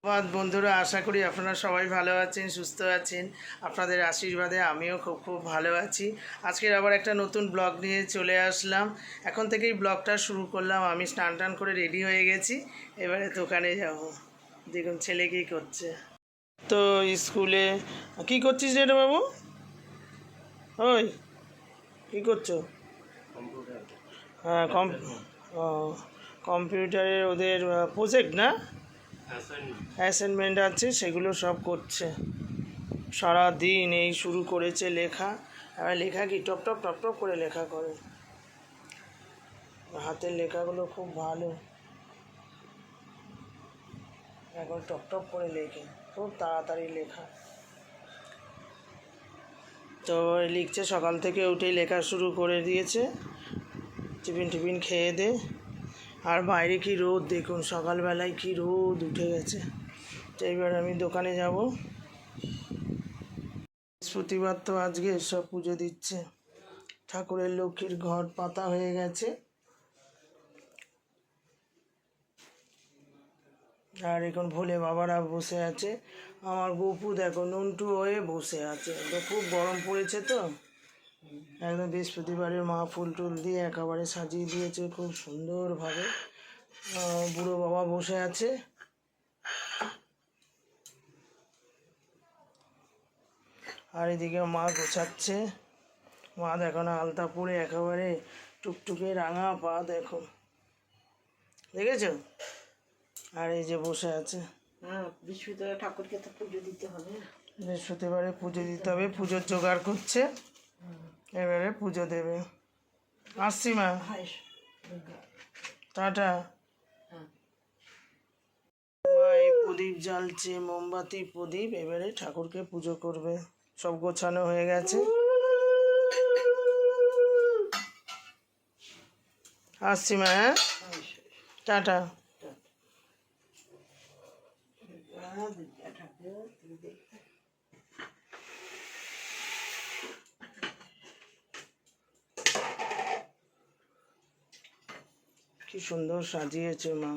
বন্ধুরা, আশা করি আপনারা সবাই ভালো আছেন, সুস্থ আছেন। আপনাদের আশীর্বাদে আমিও খুব খুব ভালো আছি। আজকের আবার একটা নতুন ব্লগ নিয়ে চলে আসলাম। এখন থেকেই ব্লগটা শুরু করলাম। আমি স্নান টান করে রেডি হয়ে গেছি, এবারে দোকানে যাব। দেখুন ছেলে কী করছে। তো স্কুলে কি করছিস রে বাবু? ওই কী করছো? হ্যাঁ, কম্পিউটারের ওদের প্রজেক্ট না, অ্যাসাইনমেন্ট আছে, সেগুলো সব করছে। সারা দিন এই শুরু করেছে লেখা। এবার লেখা কি টপ টপ টপ টপ করে লেখা করে। হাতের লেখাগুলো খুব ভালো, এখন টপ টপ করে লেখে, খুব তাড়াতাড়ি লেখা। তো লিখছে, সকাল থেকে উঠেই লেখা শুরু করে দিয়েছে। টিফিন খেয়ে দে। আর বাইরে কি রোদ দেখুন, সকালবেলায় কি রোদ উঠে গেছে। তো এবার আমি দোকানে যাব। বৃহস্পতিবার তো আজকে সব পুজো দিচ্ছে। ঠাকুরের লক্ষ্মীর ঘর পাতা হয়ে গেছে। আর এখন ভোলে বাবারা বসে আছে। আমার গপু দেখো নন্টু হয়ে বসে আছে। তো খুব গরম পড়েছে, তো একদম বৃহস্পতিবারের মা ফুল টুল দিয়ে একেবারে সাজিয়ে দিয়েছে খুব সুন্দরভাবে। বুড়ো বাবা বসে আছে। আর এদিকে মা গোছাচ্ছে। মা দেখো না, আলতা পরে একেবারে টুকটুকে রাঙা পা দেখো, দেখেছো? আর এই যে বসে আছে। বৃহস্পতিবার ঠাকুরকে তো পুজো দিতে হবে। বৃহস্পতিবারে পুজো দিতে হবে, পুজোর জোগাড় করছে। এবারে পুজো দেবে। আসছি মা, টাটা। মা এই প্রদীপ জ্বালছে, মোমবাতি প্রদীপ। এবারে ঠাকুরকে পুজো করবে। সব গোছানো হয়ে গেছে। আসছি মা, হ্যাঁ, টাটা। কি সুন্দর সাজিয়েছে মা।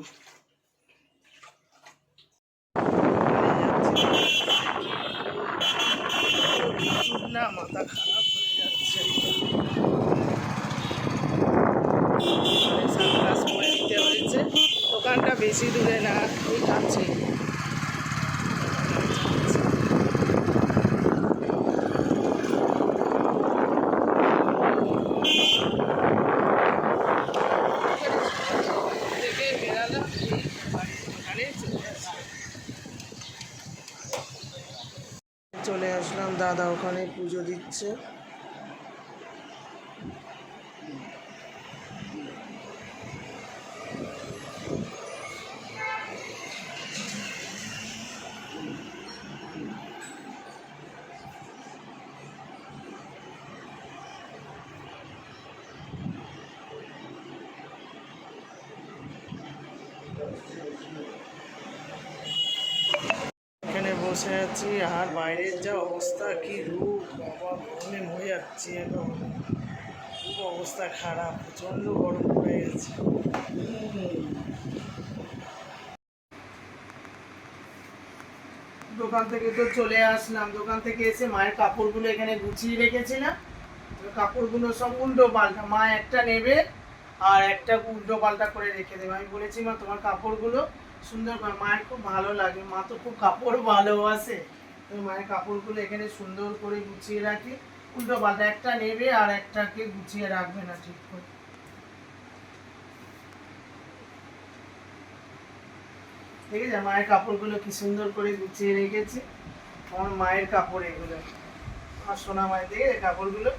না, মাথা খারাপ হয়ে যাচ্ছে। সানগ্লাস পরে নিতে হয়েছে। দোকানটা বেশি দূরে না, ওই কাছে। চলে আসলাম, দাদা ওখানে পুজো দিচ্ছে। এখানে বসে আছি, আর বাইরের যা অবস্থা, কি রূপ বাবা, গরমে মরে যাচ্ছি এখন। খুব অবস্থা খারাপ, প্রচণ্ড গরম পড়ে গেছে। দোকান থেকে তো চলে আসলাম। দোকান থেকে এসে মায়ের কাপড়গুলো এখানে গুছিয়ে রেখেছিলাম। কাপড়গুলো সব উল্টো পাল্টা, মা একটা নেবে আর একটা উল্টো পাল্টা করে রেখে দেবে। আমি বলেছি, মা তোমার কাপড়গুলো সুন্দর করে, মায়ের খুব ভালো লাগে, মা তো খুব কাপড় ভালোবাসে। তো মায়ের কাপড়গুলো এখানে সুন্দর করে গুছিয়ে রাখি। উল্টো পাল্টা একটা নেবে আর একটাকে গুছিয়ে রাখবে না ঠিক করে। ঠিক আছে, মায়ের কাপড়গুলো কি সুন্দর করে গুছিয়ে রেখেছি। আমার মায়ের কাপড় এগুলো, আমার সোনা মায়ের দিকে কাপড়গুলো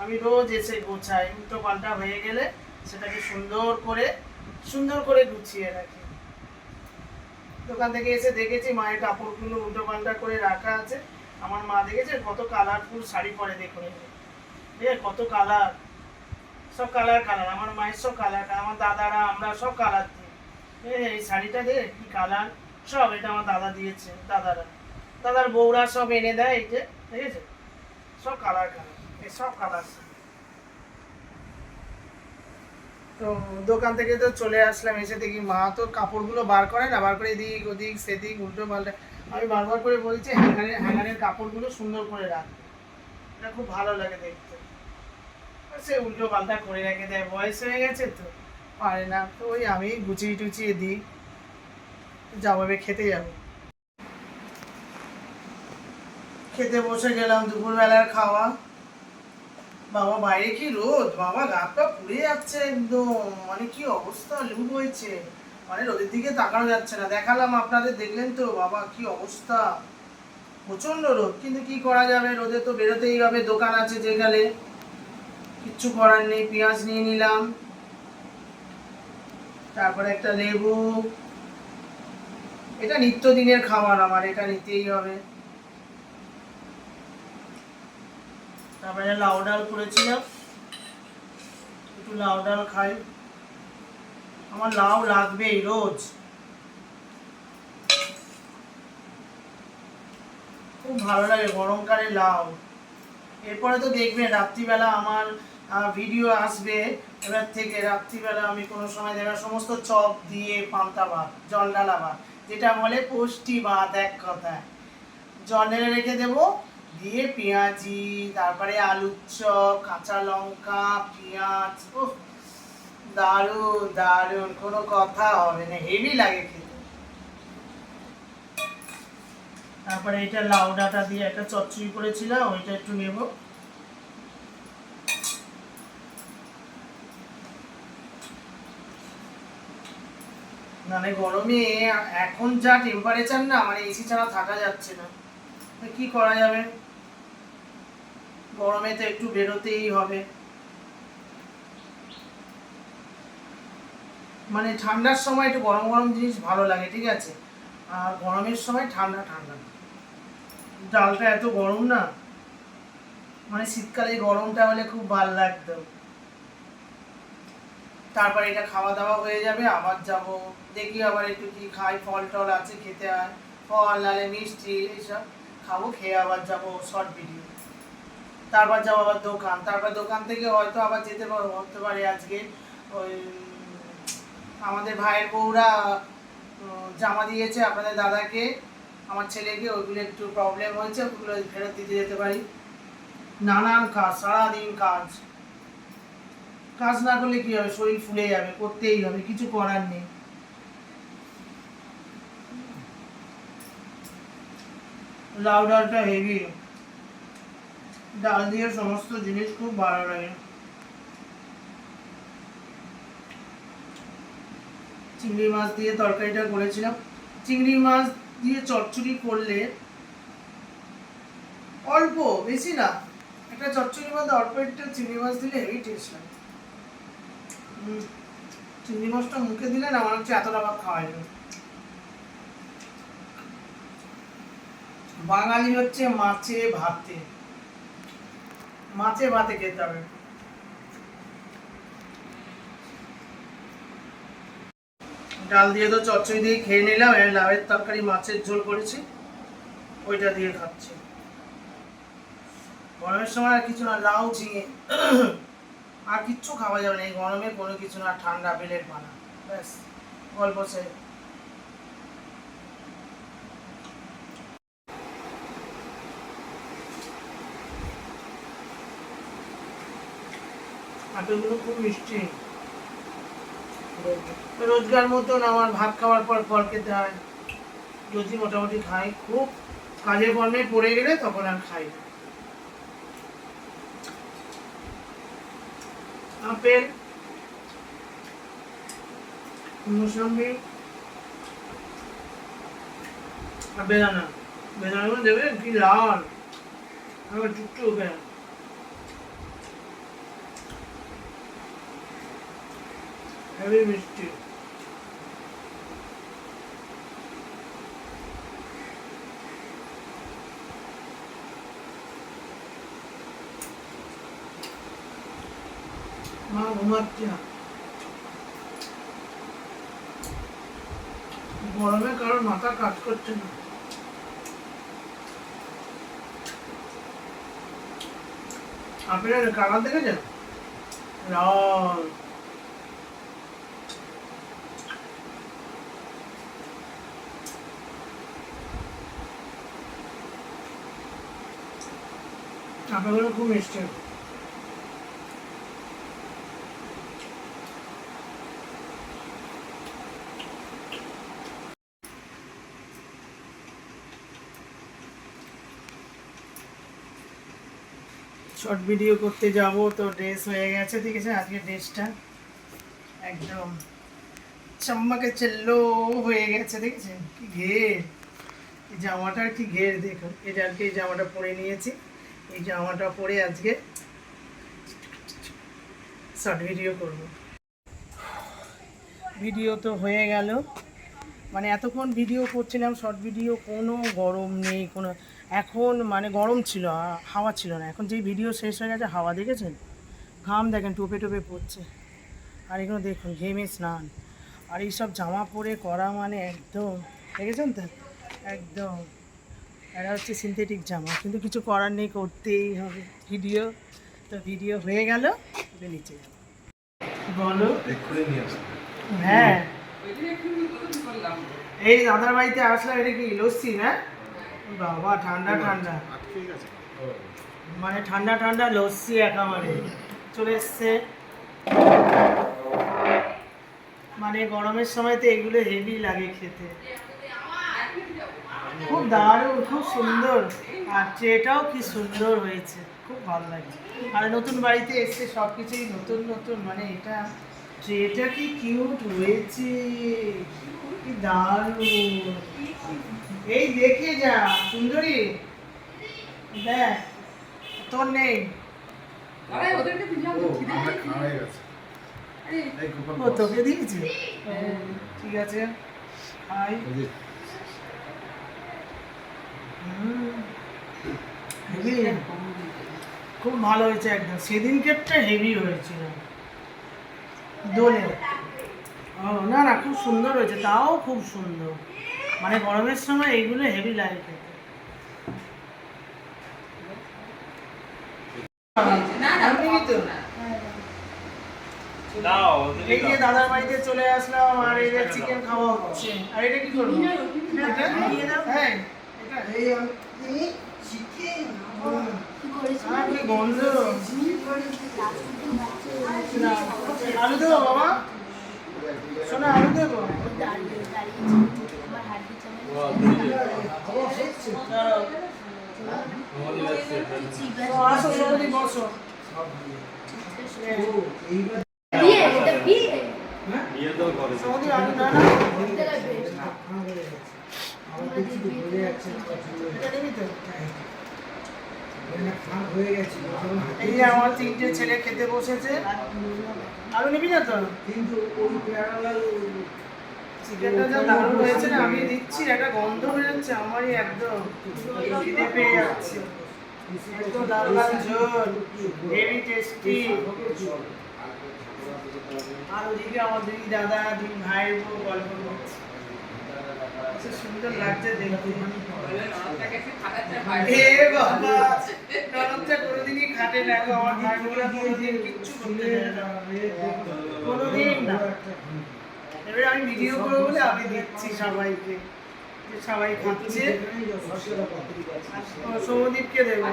আমি রোজ এসে গোছাই। উল্টো পাল্টা হয়ে গেলে সেটাকে সুন্দর করে গুছিয়ে রাখি। দোকান থেকে এসে দেখেছি মায়ের কাপড়গুলো উল্টো পাল্টা করে রাখা আছে। আমার মা দেখেছে কত কালারফুল শাড়ি পরে, দেখুন কত কালার, সব কালার। আমার মায়ের সব কালার, আমার দাদারা আমরা সব কালার দিই। এই শাড়িটা দে, কি কালার সব, এটা আমার দাদা দিয়েছে। দাদার বউরা সব এনে দেয়, এই যে দেখেছে, সব কালার, এই সব কালার। তো দোকান থেকে তো চলে আসলাম, এসে দেখি মা তো কাপড়গুলো বার করে না, বার করে এদিক ওদিক সেদিক উল্টো পাল্টা। আমি বারবার করে বলছি হ্যাঙ্গারের কাপড়গুলো সুন্দর করে রাখ, এটা খুব ভালো লাগে দেখতে। সে উল্টো পাল্টা করে রেখে দেয়, বয়স হয়ে গেছে তো পারে না। তো ওই আমি গুছিয়ে টুচিয়ে দিই, যাবো এবার খেতে যাবো। খেতে বসে গেলাম, দুপুরবেলার খাওয়া। বাবা বাইরে কি রোদ, বাবা গা পা পুড়ে যাচ্ছে একদম, মানে কি অবস্থা, লু হয়েছে, মানে রোদের দিকে তাকানো যাচ্ছে না। দেখালাম আপনাদের, দেখলেন তো বাবা কি অবস্থা, প্রচন্ড রোদ। কিন্তু কি করা যাবে, রোদে তো বেরোতেই হবে, দোকান আছে যে গেলে, কিচ্ছু করার নেই। পেঁয়াজ নিয়ে নিলাম, তারপরে একটা লেবু, এটা নিত্যদিনের খাবার আমার, এটা নিতেই হবে। তারপরে লাউ ডাল করেছিলাম, একটু লাউ ডাল খাই, আমার লাউ লাগবেই রোজ, খুব ভালো লাগে গরমকালে লাউ। এরপরে তো দেখবেন রাত্রিবেলা আমার ভিডিও আসবে, এবার থেকে রাত্রিবেলা আমি কোনো সময় দেখবেন সমস্ত চপ দিয়ে পান্তা ভাত, জল ডালা ভাত, যেটা বলে পুষ্টি ভাত এক কথায়, জল ঢেলে রেখে দেবো, দিয়ে পেঁয়াজি, তারপরে আলুর চপ, কাঁচা লঙ্কা, পেঁয়াজ, উফ দারুণ দারুণ, কোনো কথা হবে না, হেভি লাগে খেতে। তারপরে এটা লাউ ডাঁটা দিয়ে একটা চচ্চড়ি করেছিলাম, ওইটা একটু নেব। মানে গরমে এখন যা টেম্পারেচার না, মানে এসি ছাড়া থাকা যাচ্ছে না, কি করা যাবে, গরমে তো একটু বেরোতেই হবে। মানে ঠান্ডার সময় একটু গরম গরম জিনিস ভালো লাগে, ঠিক আছে, আর গরমের সময় ঠান্ডা ঠান্ডা। ডালটা এত গরম না, মানে শীতকালে গরমটা হলে খুব ভালো লাগতো। তারপরে এটা খাওয়া দাওয়া হয়ে যাবে, আবার যাব, দেখি আবার একটু কি খাই, ফল টল আছে খেতে হয়, ফল নালে মিষ্টি এইসব খাবো, খেয়ে আবার যাব শর্ট ভিডিও। তারপর যাবো আবার দোকান, তারপর দোকান থেকে হয়তো আবার যেতে হতে পারে আজকে। ওই আমাদের ভাইয়ের বউরা জামা দিয়েছে আপনাদের দাদাকে, আমার ছেলেকে, ওইগুলো একটু প্রবলেম হয়েছে, ওগুলো ফেরত দিতে যেতে পারি। নানান কাজ, সারাদিন কাজ, কাজ না করলে কি হবে, শরীর ফুলে যাবে, করতেই হবে, কিছু করার নেই। লাউ ডালটা হেভি, ডাল দিয়ে সমস্ত জিনিস খুব ভালো লাগে। চিংড়ি মাছ দিয়ে তরকারিটা করেছিলাম, চিংড়ি মাছ দিয়ে চচ্চড়ি করলে অল্প, বেশি না, একটা চচ্চড়ির মধ্যে অল্প একটু চিংড়ি মাছ দিলে হেভি টেস্ট লাগে। চিংড়ি মাছটা মুখে দিলে না, আমার হচ্ছে এতটা ভাত খাওয়া যাবে। বাঙালি হচ্ছে মাছে ভাতে, মাছে ভাতে খেতে হবে। ডাল দিয়ে তো চচ্চড়ি দিয়ে খেয়ে নিলাম, এবার লাউয়ের তরকারি মাছের ঝোল করেছি, ওইটা দিয়ে খাচ্ছি। গরমের সময় আর কিছু না, লাউ ঝিঙে আর কিচ্ছু খাওয়া যাবে না এই গরমে, কোনো কিছু না, ঠান্ডা বেলের পানা, ব্যাস গল্প শেষ। আপেলগুলো খুব মিষ্টি, রোজগার মতন আমার ভাত খাওয়ার পর ফল খেতে হয়, যদি মোটামুটি খাই, খুব কাজে কর্মে পড়ে গেলে তখন আর খাই না। আপেল, মৌসুমি আর বেদানা, বেদানাগুলো দেবেন কি লাল, আবার টুকটুক বেদানা, হেভি মিষ্টি। মা ঘুমাচ্ছে না, গরমে কারোর মাথা কাজ করছে না। আপেলের কালার দেখেছেন, লাল, আপেলগুলো খুব মিষ্টি। শর্ট ভিডিও করতে যাব তো ড্রেস হয়ে গেছে, ঠিক আছে। আজকে ড্রেসটা একদম চম্মাকে চেল্লো হয়ে গেছে, দেখেছেন কি ঘের। এই জামাটার কি ঘের দেখুন। এই যে আজকে এই জামাটা পরে নিয়েছি, এই জামাটা পরে আজকে শর্ট ভিডিও করব। ভিডিও তো হয়ে গেল, মানে এতক্ষণ ভিডিও করছিলাম শর্ট ভিডিও, কোনো গরম নেই কোনো। এখন মানে গরম ছিল, হাওয়া ছিল না। এখন যেই ভিডিও শেষ হয়ে গেছে হাওয়া দেখেছেন, ঘাম দেখেন টোপে টোপে পড়ছে। আর এগুলো দেখুন ঘেমে স্নান। আর এইসব জামা পরে করা মানে একদম, দেখেছেন তো, একদম এটা হচ্ছে সিনথেটিক জামা, কিন্তু কিছু করার নেই, করতেই হবে ভিডিও। তো ভিডিও হয়ে গেল, এবার নিচে যাবো। বলো। হ্যাঁ, এই দাদার বাড়িতে আসলাম। এটা কি লস্যি না? বাবা ঠান্ডা ঠান্ডা, মানে ঠান্ডা ঠান্ডা লস্যি একেবারে চলে এসছে। মানে গরমের সময় তো এগুলো হেভি লাগে খেতে, খুব দারুণ, খুব সুন্দর। আর ট্রেটাও কি সুন্দর হয়েছে, খুব ভালো লাগছে। আর নতুন বাড়িতে এসছে, সব কিছুই নতুন নতুন। মানে এটা ট্রেটা কি কিউট হয়েছে, কি দারুণ। এই দেখে যা সুন্দরী, দেখ তোর নেই। ও তোকে দিয়েছে, ঠিক আছে। হাই, হেভি, খুব ভালো হয়েছে একদম। সেদিনকেরটা হেভি হয়েছিল দোলে। ও না না, খুব সুন্দর হয়েছে, তাও খুব সুন্দর। মানে গরমের সময় এইগুলো হেভি লাগে খেতে। এই যে দাদার বাড়িতে চলে আসলাম, আর এটা চিকেন খাওয়া হচ্ছে। আর এটা কি করবো? হ্যাঁ, কি গন্ধ। আলু দেবো বাবা, শোনা, আলু দেবো। আসো সৌদি, বসো। সৌদি আলু না না, এই যে আমার তিনটে ছেলে খেতে বসেছে। আলু নিবি না তো? চিকেনটা যা দারুণ হয়েছে না, আমি দিচ্ছি, একটা গন্ধ হয়ে যাচ্ছে আমারই, একদম খিদে পেয়ে যাচ্ছে। একদম লাল লাল ঝোল, হেভি টেস্টি। আর ওদিকে আমার দুই দাদা, দুই ভাইয়ের বউ গল্প করছে, খুব সুন্দর লাগছে দেখতে। এ বাবা, নরমটা কোনোদিনই খাটে না গো, আমার ভাই বোনেরা কোনোদিন কিচ্ছু করতে দেয় না, কোনোদিন না। এবারে আমি ভিডিও করবো বলে আমি দিচ্ছি সবাইকে, যে সবাই খাচ্ছে। সৌমদীপকে দেবো।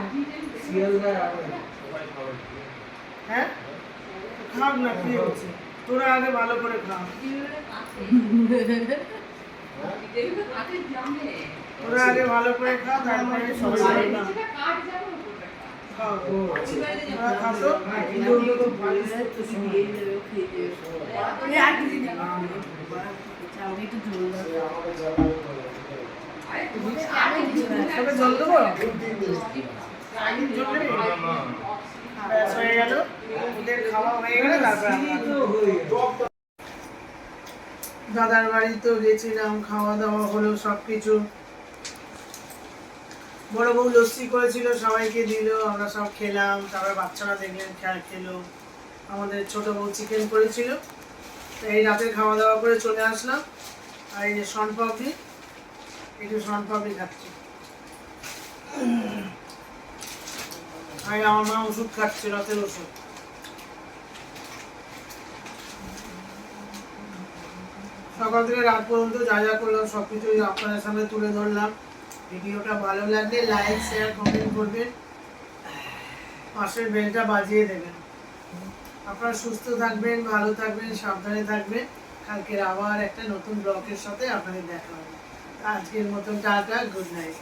হ্যাঁ, খাব না, কি হচ্ছে, তোরা আগে ভালো করে খা। তোরা আগে ভালো করে খা, তারপরে সবাই খাও। খাতো তবে জল দেবো, জল নেবে। হয়ে গেল, ওদের খাওয়া হয়ে গেলে তারপর দাদার বাড়িতেও গেছিলাম, খাওয়া দাওয়া হলো সব কিছু। বড় বউ লস্যি করেছিল, সবাইকে দিল, আমরা সব খেলাম। তারপর বাচ্চারা দেখলেন, খেলো। আমাদের ছোট বউ চিকেন করেছিল। তো এই রাতে খাওয়া দাওয়া করে চলে আসলাম। আর এই যে শনপাপড়ি, একটু শনপাপড়ি খাচ্ছি। আর আমার মা ওষুধ খাচ্ছে, রাতের ওষুধ। সকাল থেকে রাত পর্যন্ত যা যা করলাম সব কিছুই আপনাদের সামনে তুলে ধরলাম। ভিডিওটা ভালো লাগলে লাইক, শেয়ার, কমেন্ট করবেন। পাশের বেলটা বাজিয়ে দেবেন। আপনারা সুস্থ থাকবেন, ভালো থাকবেন, সাবধানে থাকবেন। কালকের আবার একটা নতুন ব্লগের সাথে আপনাদের দেখা হবে। আজকের মতন টাটা, গুড নাইট।